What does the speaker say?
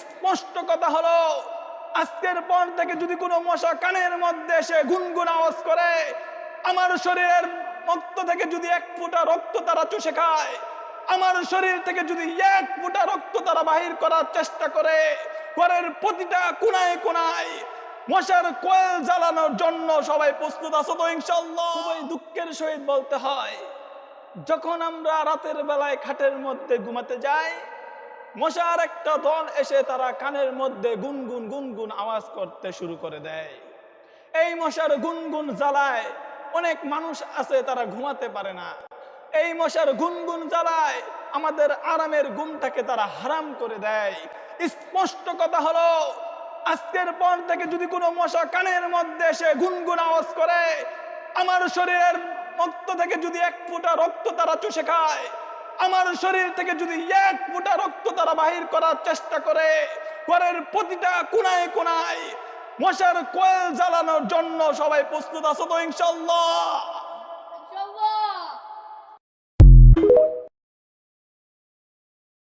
স্পষ্ট কথা হলো, আজকের পর থেকে যদি কোনো মশা কানের মধ্যে এসে গুনগুন আওয়াজ করে, আমার শরীরের রক্ত থেকে যদি এক ফোঁটা রক্ত তারা চুষে খায়, আমার শরীর থেকে যদি এক ফোঁটা রক্ত তারা বাহির করার চেষ্টা করে, ঘরের প্রতিটা কোনায় কোনায় মশার কয়েল জ্বালানোর জন্য সবাই প্রস্তুত আছো তো ইনশাআল্লাহ? খুবই দুঃখের সহিত বলতে হয়, যখন আমরা রাতের বেলায় খাটের মধ্যে ঘুমাতে যাই, মশার একটা দল এসে তারা কানের মধ্যে গুনগুন গুনগুন আওয়াজ করতে শুরু করে দেয়। এই মশার গুনগুন জ্বালায় অনেক মানুষ আছে তারা ঘুমাতে পারে না। এই মশার গুনগুন জ্বালায় আমাদের আরামের ঘুমটাকে তারা হারাম করে দেয়। স্পষ্ট কথা হলো, আজকের পর থেকে যদি কোনো মশা কানের মধ্যে এসে গুনগুন আওয়াজ করে, আমার শরীরের রক্ত থেকে যদি এক ফোঁটা রক্ত তারা চুষে খায়, আমার শরীর থেকে যদি এক ফোঁটা রক্ত তারা বাহির করার চেষ্টা করে, ঘরের প্রতিটা কোনায় কোনায় মশার কয়েল জ্বালানোর জন্য সবাই প্রস্তুত আছো তো ইনশাআল্লাহ?